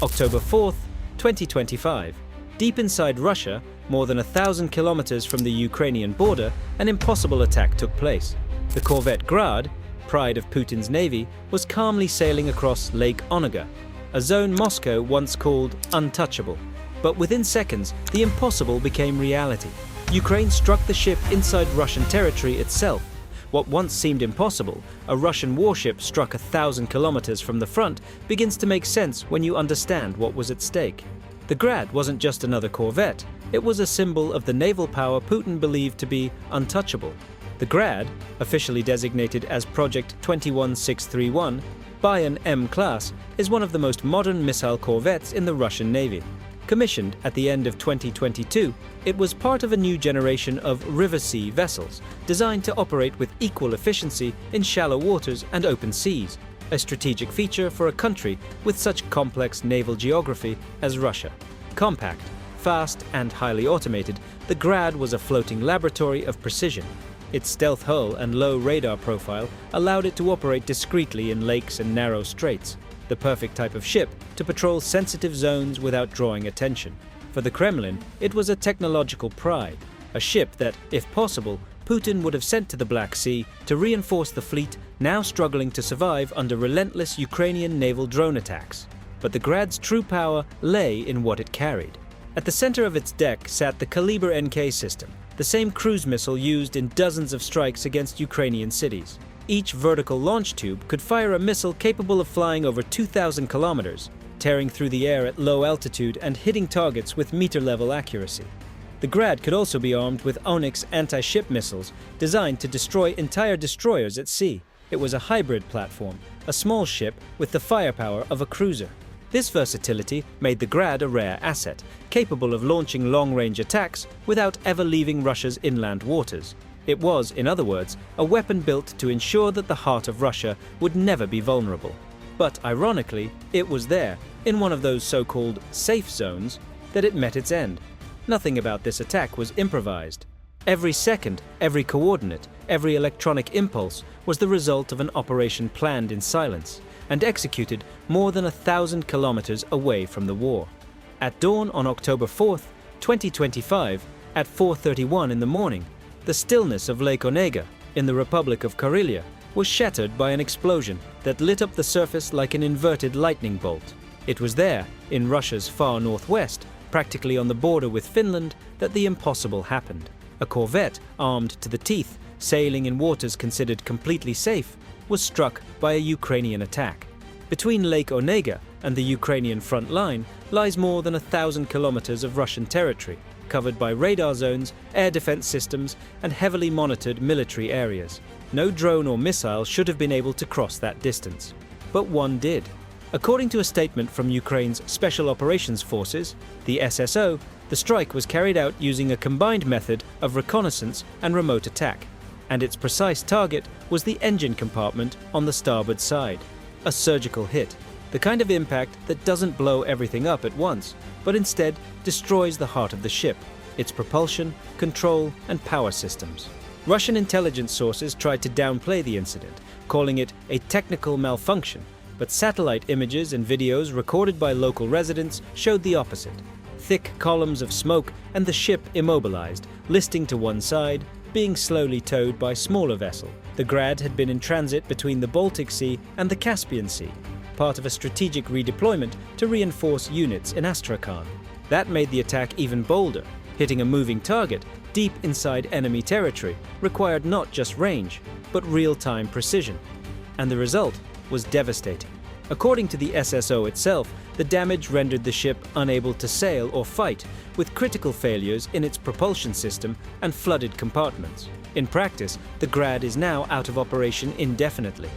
October 4th, 2025. Deep inside Russia, more than 1,000 kilometers from the Ukrainian border, an impossible attack took place. The corvette Grad, pride of Putin's navy, was calmly sailing across Lake Onega, a zone Moscow once called untouchable. But within seconds, the impossible became reality. Ukraine struck the ship inside Russian territory itself. What once seemed impossible, a Russian warship struck 1,000 kilometers from the front, begins to make sense when you understand what was at stake. The Grad wasn't just another corvette, it was a symbol of the naval power Putin believed to be untouchable. The Grad, officially designated as Project 21631, Buyan-M class, is one of the most modern missile corvettes in the Russian Navy. Commissioned at the end of 2022, it was part of a new generation of river sea vessels, designed to operate with equal efficiency in shallow waters and open seas, a strategic feature for a country with such complex naval geography as Russia. Compact, fast, and highly automated, the Grad was a floating laboratory of precision. Its stealth hull and low radar profile allowed it to operate discreetly in lakes and narrow straits, the perfect type of ship to patrol sensitive zones without drawing attention. For the Kremlin, it was a technological pride, a ship that, if possible, Putin would have sent to the Black Sea to reinforce the fleet now struggling to survive under relentless Ukrainian naval drone attacks. But the Grad's true power lay in what it carried. At the center of its deck sat the Kaliber NK system, the same cruise missile used in dozens of strikes against Ukrainian cities. Each vertical launch tube could fire a missile capable of flying over 2,000 kilometers, tearing through the air at low altitude and hitting targets with meter-level accuracy. The Grad could also be armed with Onyx anti-ship missiles designed to destroy entire destroyers at sea. It was a hybrid platform, a small ship with the firepower of a cruiser. This versatility made the Grad a rare asset, capable of launching long-range attacks without ever leaving Russia's inland waters. It was, in other words, a weapon built to ensure that the heart of Russia would never be vulnerable. But ironically, it was there, in one of those so-called safe zones, that it met its end. Nothing about this attack was improvised. Every second, every coordinate, every electronic impulse was the result of an operation planned in silence and executed more than 1,000 kilometers away from the war. At dawn on October 4th, 2025, at 4:31 in the morning, the stillness of Lake Onega, in the Republic of Karelia, was shattered by an explosion that lit up the surface like an inverted lightning bolt. It was there, in Russia's far northwest, practically on the border with Finland, that the impossible happened. A corvette, armed to the teeth, sailing in waters considered completely safe, was struck by a Ukrainian attack. Between Lake Onega and the Ukrainian front line lies more than 1,000 kilometers of Russian territory, covered by radar zones, air defense systems, and heavily monitored military areas. No drone or missile should have been able to cross that distance. But one did. According to a statement from Ukraine's Special Operations Forces, the SSO, the strike was carried out using a combined method of reconnaissance and remote attack, and its precise target was the engine compartment on the starboard side. A surgical hit, the kind of impact that doesn't blow everything up at once, but instead destroys the heart of the ship, its propulsion, control, and power systems. Russian intelligence sources tried to downplay the incident, calling it a technical malfunction, but satellite images and videos recorded by local residents showed the opposite. Thick columns of smoke and the ship immobilized, listing to one side, being slowly towed by smaller vessel. The Grad had been in transit between the Baltic Sea and the Caspian Sea, part of a strategic redeployment to reinforce units in Astrakhan. That made the attack even bolder. Hitting a moving target deep inside enemy territory required not just range, but real-time precision. And the result was devastating. According to the SSO itself, the damage rendered the ship unable to sail or fight, with critical failures in its propulsion system and flooded compartments. In practice, the Grad is now out of operation indefinitely.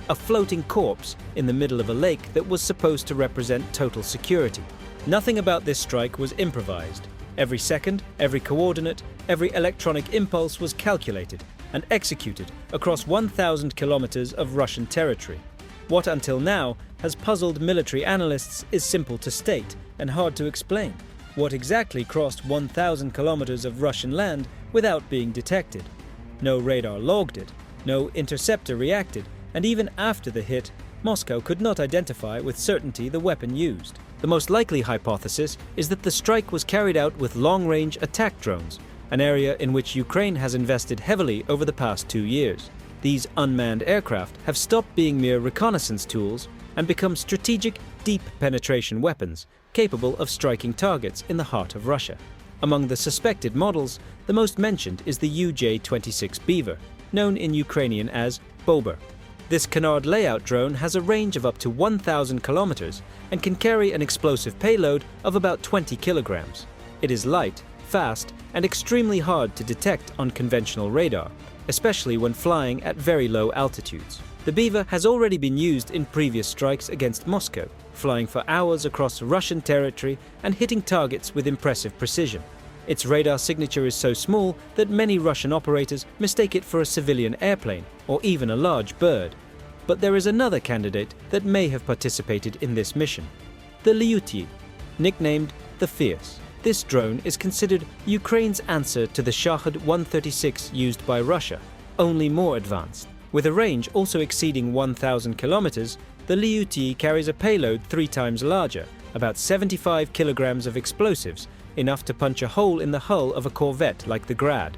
A floating corpse in the middle of a lake that was supposed to represent total security. Nothing about this strike was improvised. Every second, every coordinate, every electronic impulse was calculated and executed across 1,000 kilometers of Russian territory. What until now has puzzled military analysts is simple to state and hard to explain. What exactly crossed 1,000 kilometers of Russian land without being detected? No radar logged it, no interceptor reacted, and even after the hit, Moscow could not identify with certainty the weapon used. The most likely hypothesis is that the strike was carried out with long-range attack drones, an area in which Ukraine has invested heavily over the past 2 years. These unmanned aircraft have stopped being mere reconnaissance tools and become strategic, deep penetration weapons capable of striking targets in the heart of Russia. Among the suspected models, the most mentioned is the UJ-26 Beaver, known in Ukrainian as Bober. This canard layout drone has a range of up to 1,000 kilometers and can carry an explosive payload of about 20 kilograms. It is light, fast, and extremely hard to detect on conventional radar, especially when flying at very low altitudes. The Beaver has already been used in previous strikes against Moscow, flying for hours across Russian territory and hitting targets with impressive precision. Its radar signature is so small that many Russian operators mistake it for a civilian airplane or even a large bird. But there is another candidate that may have participated in this mission: the Liutyi, nicknamed the Fierce. This drone is considered Ukraine's answer to the Shahed 136 used by Russia, only more advanced. With a range also exceeding 1,000 kilometers, the Liutyi carries a payload 3 times larger, about 75 kilograms of explosives, enough to punch a hole in the hull of a corvette like the Grad.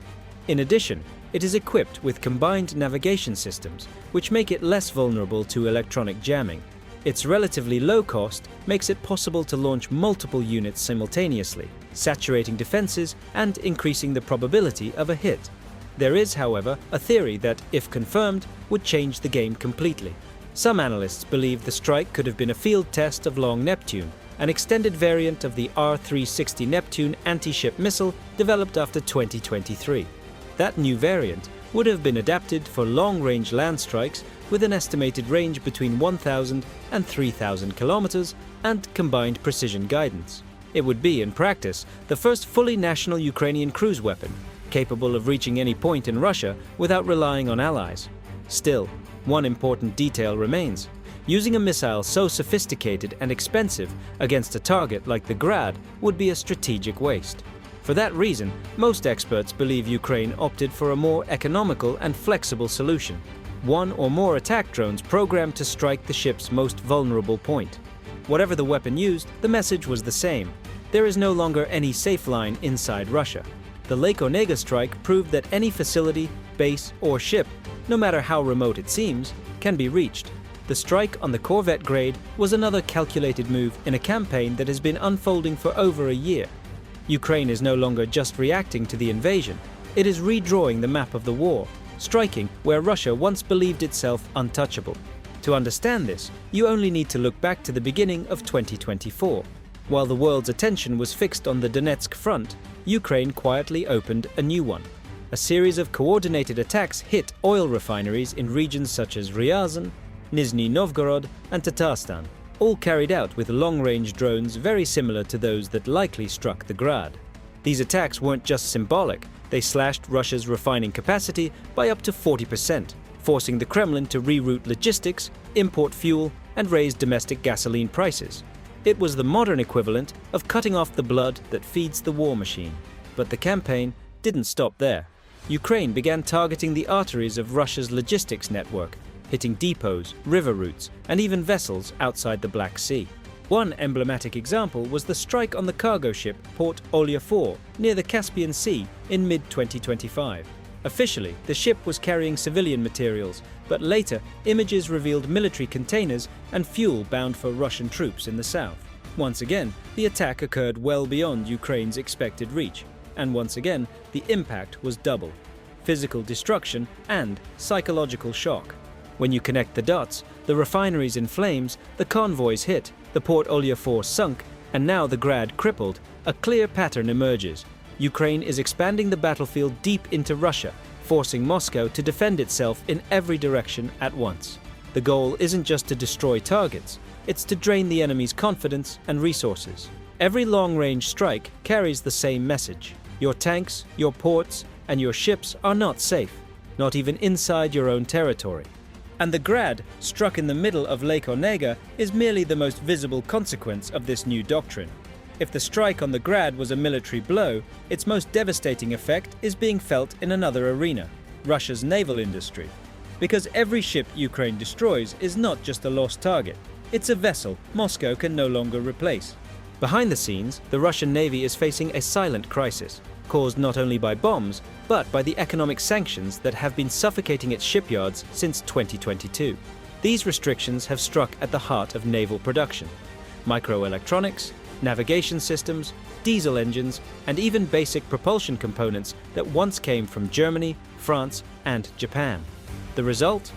In addition, it is equipped with combined navigation systems, which make it less vulnerable to electronic jamming. Its relatively low cost makes it possible to launch multiple units simultaneously, saturating defenses and increasing the probability of a hit. There is, however, a theory that, if confirmed, would change the game completely. Some analysts believe the strike could have been a field test of Long Neptune, an extended variant of the R-360 Neptune anti-ship missile developed after 2023. That new variant would have been adapted for long-range land strikes with an estimated range between 1,000 and 3,000 kilometers and combined precision guidance. It would be, in practice, the first fully national Ukrainian cruise weapon, capable of reaching any point in Russia without relying on allies. Still, one important detail remains. Using a missile so sophisticated and expensive against a target like the Grad would be a strategic waste. For that reason, most experts believe Ukraine opted for a more economical and flexible solution: one or more attack drones programmed to strike the ship's most vulnerable point. Whatever the weapon used, the message was the same: there is no longer any safe line inside Russia. The Lake Onega strike proved that any facility, base, or ship, no matter how remote it seems, can be reached. The strike on the corvette Grad was another calculated move in a campaign that has been unfolding for over a year. Ukraine is no longer just reacting to the invasion, it is redrawing the map of the war, striking where Russia once believed itself untouchable. To understand this, you only need to look back to the beginning of 2024. While the world's attention was fixed on the Donetsk front, Ukraine quietly opened a new one. A series of coordinated attacks hit oil refineries in regions such as Ryazan, Nizhny Novgorod, and Tatarstan, all carried out with long-range drones very similar to those that likely struck the Grad. These attacks weren't just symbolic, they slashed Russia's refining capacity by up to 40%, forcing the Kremlin to reroute logistics, import fuel, and raise domestic gasoline prices. It was the modern equivalent of cutting off the blood that feeds the war machine. But the campaign didn't stop there. Ukraine began targeting the arteries of Russia's logistics network, hitting depots, river routes, and even vessels outside the Black Sea. One emblematic example was the strike on the cargo ship Port Olya 4 near the Caspian Sea in mid-2025. Officially, the ship was carrying civilian materials, but later images revealed military containers and fuel bound for Russian troops in the south. Once again, the attack occurred well beyond Ukraine's expected reach, and once again, the impact was double: physical destruction and psychological shock. When you connect the dots, the refineries in flames, the convoys hit, the Port Olya 4 sunk, and now the Grad crippled, a clear pattern emerges. Ukraine is expanding the battlefield deep into Russia, forcing Moscow to defend itself in every direction at once. The goal isn't just to destroy targets, it's to drain the enemy's confidence and resources. Every long-range strike carries the same message: your tanks, your ports, and your ships are not safe, not even inside your own territory. And the Grad, struck in the middle of Lake Onega, is merely the most visible consequence of this new doctrine. If the strike on the Grad was a military blow, its most devastating effect is being felt in another arena: Russia's naval industry. Because every ship Ukraine destroys is not just a lost target, It's a vessel Moscow can no longer replace. Behind the scenes, the Russian Navy is facing a silent crisis, caused not only by bombs, but by the economic sanctions that have been suffocating its shipyards since 2022. These restrictions have struck at the heart of naval production. Microelectronics, navigation systems, diesel engines, and even basic propulsion components that once came from Germany, France, and Japan. The result?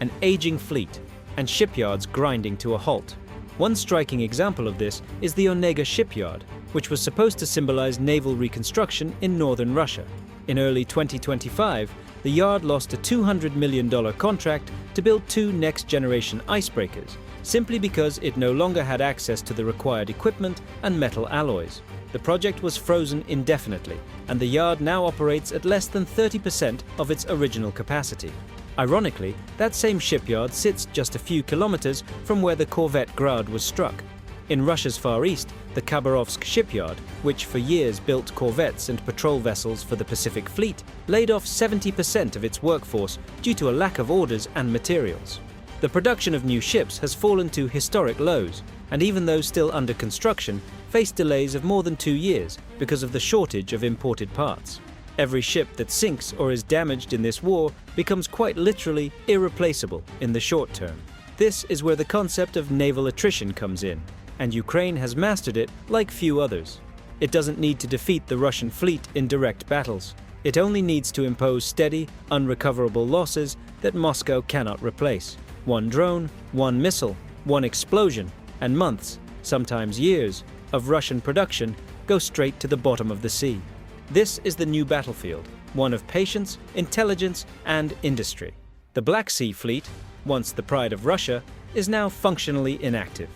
An aging fleet, and shipyards grinding to a halt. One striking example of this is the Onega shipyard, which was supposed to symbolize naval reconstruction in northern Russia. In early 2025, the yard lost a $200 million contract to build 2 next-generation icebreakers, simply because it no longer had access to the required equipment and metal alloys. The project was frozen indefinitely, and the yard now operates at less than 30% of its original capacity. Ironically, that same shipyard sits just a few kilometers from where the corvette Grad was struck. In Russia's Far East, the Khabarovsk shipyard, which for years built corvettes and patrol vessels for the Pacific Fleet, laid off 70% of its workforce due to a lack of orders and materials. The production of new ships has fallen to historic lows, and even those still under construction, face delays of more than 2 years because of the shortage of imported parts. Every ship that sinks or is damaged in this war becomes quite literally irreplaceable in the short term. This is where the concept of naval attrition comes in, and Ukraine has mastered it like few others. It doesn't need to defeat the Russian fleet in direct battles. It only needs to impose steady, unrecoverable losses that Moscow cannot replace. One drone, one missile, one explosion, and months, sometimes years, of Russian production go straight to the bottom of the sea. This is the new battlefield, one of patience, intelligence, and industry. The Black Sea Fleet, once the pride of Russia, is now functionally inactive.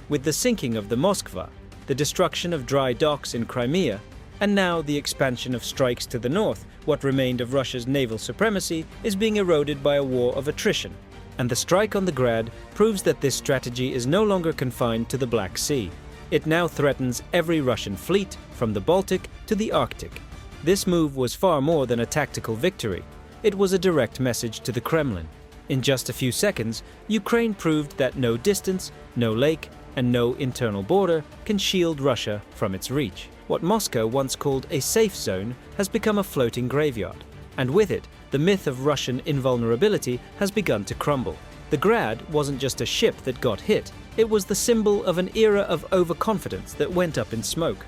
With the sinking of the Moskva, the destruction of dry docks in Crimea, and now the expansion of strikes to the north, what remained of Russia's naval supremacy is being eroded by a war of attrition. And the strike on the Grad proves that this strategy is no longer confined to the Black Sea. It now threatens every Russian fleet, from the Baltic to the Arctic. This move was far more than a tactical victory. It was a direct message to the Kremlin. In just a few seconds, Ukraine proved that no distance, no lake, and no internal border can shield Russia from its reach. What Moscow once called a safe zone has become a floating graveyard. And with it, the myth of Russian invulnerability has begun to crumble. The Grad wasn't just a ship that got hit, it was the symbol of an era of overconfidence that went up in smoke.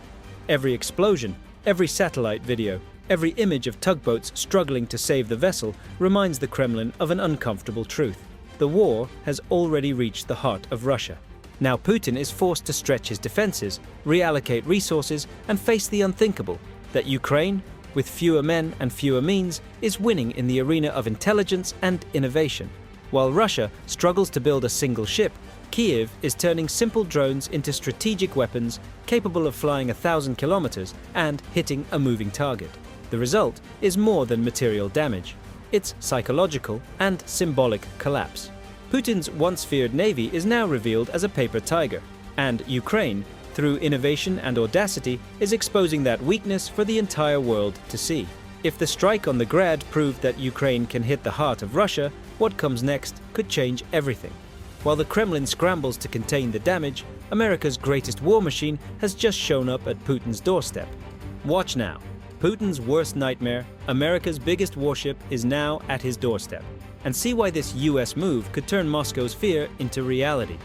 Every explosion, every satellite video, every image of tugboats struggling to save the vessel reminds the Kremlin of an uncomfortable truth. The war has already reached the heart of Russia. Now Putin is forced to stretch his defenses, reallocate resources, and face the unthinkable, that Ukraine, with fewer men and fewer means, is winning in the arena of intelligence and innovation. While Russia struggles to build a single ship, Kiev is turning simple drones into strategic weapons capable of flying 1,000 kilometers and hitting a moving target. The result is more than material damage. It's psychological and symbolic collapse. Putin's once feared navy is now revealed as a paper tiger, and Ukraine, through innovation and audacity, is exposing that weakness for the entire world to see. If the strike on the Grad proved that Ukraine can hit the heart of Russia, what comes next could change everything. While the Kremlin scrambles to contain the damage, America's greatest war machine has just shown up at Putin's doorstep. Watch now. Putin's worst nightmare, America's biggest warship, is now at his doorstep. And see why this US move could turn Moscow's fear into reality.